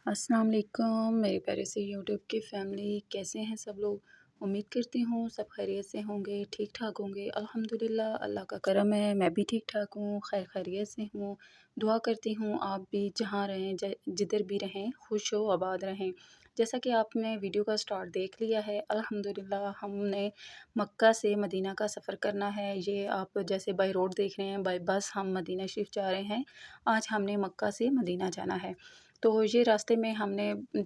अस्सलाम वालेकुम मेरे प्यारे से यूट्यूब की फ़ैमिली, कैसे हैं सब लोग। उम्मीद करती हूँ सब खैरियत से होंगे, ठीक ठाक होंगे। अल्हम्दुलिल्लाह अल्लाह का करम है, मैं भी ठीक ठाक हूँ, खैर खैरियत से हूँ। दुआ करती हूँ आप भी जहाँ रहें, जिधर भी रहें, खुश हो आबाद रहें। जैसा कि आपने वीडियो का स्टार्ट देख लिया है, अल्हम्दुलिल्लाह हमने मक्का से मदीना का सफ़र करना है। ये आप जैसे बाई रोड देख रहे हैं, बाई बस हम मदीना शरीफ जा रहे हैं। आज हमने मक्का से मदीना जाना है। तो ये रास्ते में हमने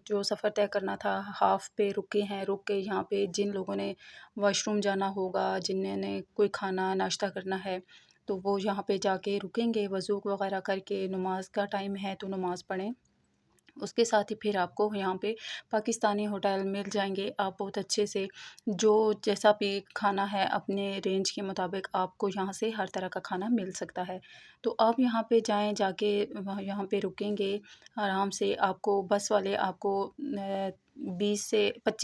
जो सफ़र तय करना था, हाफ़ पे रुके हैं। रुक के यहाँ पे जिन लोगों ने वॉशरूम जाना होगा, जिन्होंने कोई खाना नाश्ता करना है, तो वो यहाँ पे जाके रुकेंगे, वज़ू वग़ैरह करके। नमाज का टाइम है तो नमाज़ पढ़ें। उसके साथ ही फिर आपको यहाँ पे पाकिस्तानी होटल मिल जाएंगे। आप बहुत अच्छे से जो जैसा भी खाना है अपने रेंज के मुताबिक आपको यहाँ से हर तरह का खाना मिल सकता है। तो आप यहाँ पे जाएं, जाके वहाँ यहाँ पे रुकेंगे आराम से। आपको बस वाले आपको 25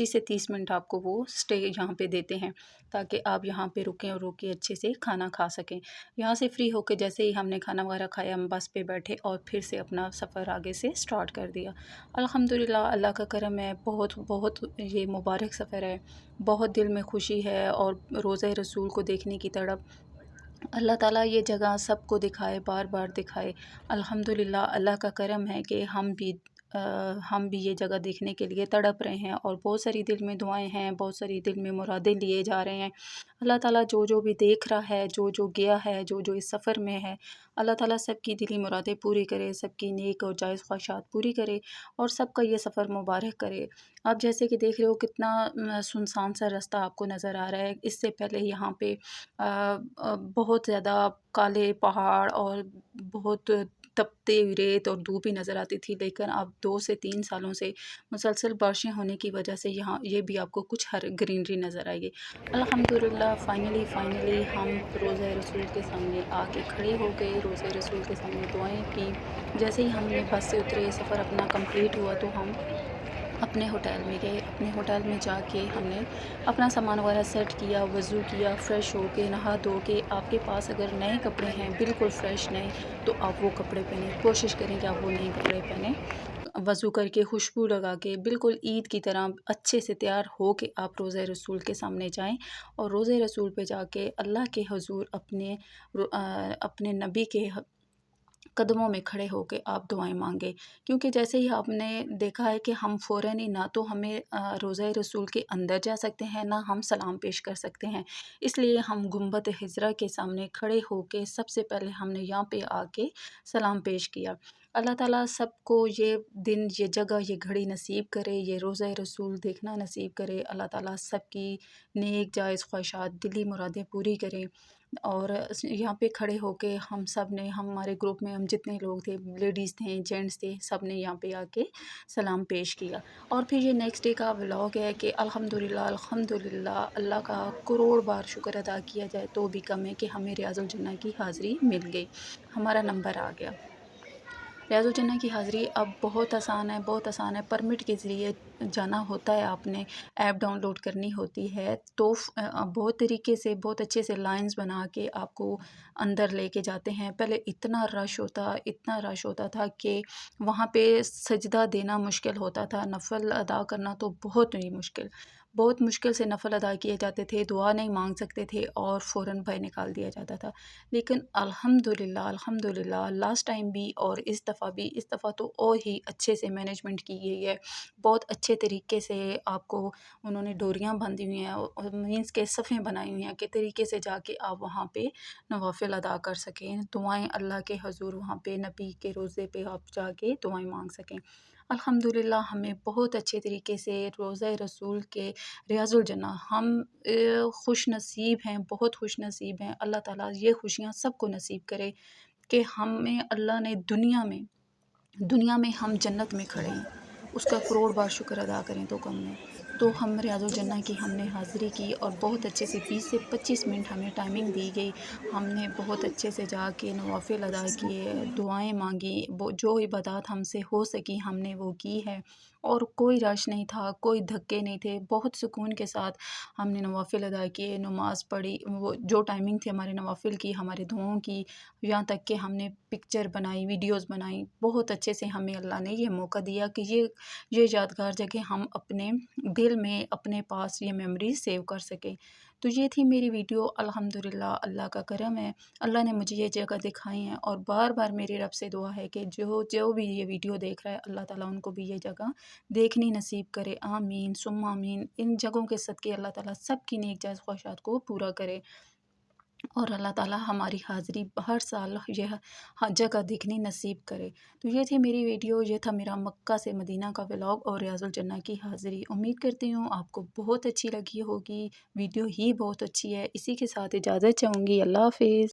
से 30 मिनट आपको वो स्टे यहाँ पे देते हैं, ताकि आप यहाँ पे रुकें और रुक के अच्छे से खाना खा सकें। यहाँ से फ्री होकर जैसे ही हमने खाना वगैरह खाया, हम बस पे बैठे और फिर से अपना सफ़र आगे से स्टार्ट कर दिया। अल्हम्दुलिल्लाह अल्लाह का करम है, बहुत बहुत ये मुबारक सफ़र है। बहुत दिल में खुशी है और रोज़ा रसूल को देखने की तड़प। अल्लाह ताला ये जगह सबको दिखाए, बार बार दिखाए। अल्हम्दुलिल्लाह अल्लाह का करम है कि हम भी ये जगह देखने के लिए तड़प रहे हैं और बहुत सारी दिल में दुआएं हैं, बहुत सारी दिल में मुरादें लिए जा रहे हैं। अल्लाह ताला जो जो भी देख रहा है, जो जो गया है, जो जो इस सफ़र में है, अल्लाह ताला सबकी दिली मुरादें पूरी करे, सबकी नेक और जायज़ ख्वाहिशात पूरी करे और सबका ये सफ़र मुबारक करे। आप जैसे कि देख रहे हो कितना सुनसान सा रास्ता आपको नज़र आ रहा है। इससे पहले यहाँ पे बहुत ज़्यादा काले पहाड़ और बहुत तपती हुई रेत और धूप ही नज़र आती थी, लेकिन अब 2 से 3 सालों से मुसलसल बारिशें होने की वजह से यहाँ ये भी आपको कुछ हर ग्रीनरी नज़र आएगी। अल्हम्दुलिल्लाह फाइनली हम रोज़ा रसूल के सामने आके खड़े हो गए, रोज़ा रसूल के सामने दुआएं की। जैसे ही हमने बस से उतरे, सफ़र अपना कंप्लीट हुआ, तो हम अपने होटल में गए। अपने होटल में जाके हमने अपना सामान वगैरह सेट किया, वज़ू किया, फ़्रेश हो के नहा धो के। आपके पास अगर नए कपड़े हैं बिल्कुल फ़्रेश नए, तो आप वो कपड़े पहनें। कोशिश करें कि आप वो नए कपड़े पहनें। वज़ू करके खुशबू लगा के बिल्कुल ईद की तरह अच्छे से तैयार हो के आप रोज़ा रसूल के सामने जाएं और रोज़ा रसूल पे जाके अल्लाह के हुज़ूर अपने नबी के कदमों में खड़े होके आप दुआएं मांगे। क्योंकि जैसे ही आपने देखा है कि हम फ़ौरन ही ना तो हमें रोज़ा रसूल के अंदर जा सकते हैं, ना हम सलाम पेश कर सकते हैं। इसलिए हम गुंबद हिजरा के सामने खड़े होके सबसे पहले हमने यहाँ पे आके सलाम पेश किया। अल्लाह ताला सबको ये दिन, ये जगह, ये घड़ी नसीब करे, ये रोज़ा रसूल देखना नसीब करे। अल्लाह ताला सबकी नेक जायज़ ख्वाहिशात, दिली मुरादें पूरी करे। और यहाँ पे खड़े होके हम सब ने, हमारे ग्रुप में हम जितने लोग थे, लेडीज़ थे, जेंट्स थे, सब ने यहाँ पे आके सलाम पेश किया। और फिर ये नेक्स्ट डे का व्लॉग है कि अल्हम्दुलिल्लाह अल्लाह का करोड़ बार शुक्र अदा किया जाए तो भी कम है कि हमें रियाजुल जन्नह की हाज़िरी मिल गई, हमारा नंबर आ गया। रियाजुल जन्नह की हाज़िरी अब बहुत आसान है, बहुत आसान है। परमिट के ज़रिए जाना होता है, आपने ऐप डाउनलोड करनी होती है, तो बहुत तरीके से, बहुत अच्छे से लाइंस बना के आपको अंदर लेके जाते हैं। पहले इतना रश होता था कि वहाँ पे सजदा देना मुश्किल होता था, नफ़ल अदा करना तो बहुत मुश्किल से नफ़ल अदा किए जाते थे, दुआ नहीं मांग सकते थे और फ़ौरन बाहर निकाल दिया जाता था। लेकिन अल्हम्दुलिल्लाह लास्ट टाइम भी और इस दफ़ा तो और ही अच्छे से मैनेजमेंट की गई है। बहुत अच्छे तरीके से आपको उन्होंने डोरियाँ बांधी हुई हैं और मीन्स के सफ़ें बनाई हुई हैं कि तरीके से जाके आप वहाँ पे नवाफ़िल अदा कर सकें, दुआएं अल्लाह के हुज़ूर वहाँ पे नबी के रोज़े पे आप जाके दुआएं मांग सकें। अल्हम्दुलिल्लाह हमें बहुत अच्छे तरीके से रोज़ा रसूल के रियाजुल जन्नह हम खुश नसीब हैं, बहुत खुश नसीब हैं। अल्लाह ताला ये खुशियाँ सबको नसीब करे कि हमें अल्लाह ने दुनिया में हम जन्नत में खड़े हैं, उसका करोड़ बार शुक्र अदा करें तो कम है। तो हम रियाजुल जन्नह की हमने हाज़िरी की और बहुत अच्छे से 20 से 25 मिनट हमें टाइमिंग दी गई। हमने बहुत अच्छे से जाके नवाफ़िल अदा किए, दुआएं मांगी, वो जो इबादत हमसे हो सकी हमने वो की है। اور کوئی رش نہیں تھا، کوئی دھکے نہیں تھے، بہت سکون کے ساتھ ہم نے نوافل ادا کیے، نماز پڑھی، وہ جو ٹائمنگ تھی ہمارے نوافل کی، ہمارے دعاؤں کی، یہاں تک کہ ہم نے پکچر بنائی، ویڈیوز بنائی، بہت اچھے سے ہمیں اللہ نے یہ موقع دیا کہ یہ یادگار جگہ ہم اپنے دل میں اپنے پاس یہ میموری سیو کر سکیں۔ تو یہ تھی میری ویڈیو، الحمدللہ اللہ کا کرم ہے، اللہ نے مجھے یہ جگہ دکھائی ہیں، اور بار بار میرے رب سے دعا ہے کہ جو بھی یہ ویڈیو دیکھ رہا ہے اللہ تعالیٰ ان کو بھی یہ جگہ دیکھنی نصیب کرے، آمین ثم آمین۔ ان جگہوں کے صدقے اللہ تعالیٰ سب کی نیک جائز خواہشات کو پورا کرے، اور اللہ تعالیٰ ہماری حاضری ہر سال یہ جگہ دیکھنی نصیب کرے۔ تو یہ تھی میری ویڈیو، یہ تھا میرا مکہ سے مدینہ کا ولاگ اور ریاض الجنہ کی حاضری۔ امید کرتی ہوں آپ کو بہت اچھی لگی ہوگی، ویڈیو ہی بہت اچھی ہے۔ اسی کے ساتھ اجازت چاہوں گی، اللہ حافظ۔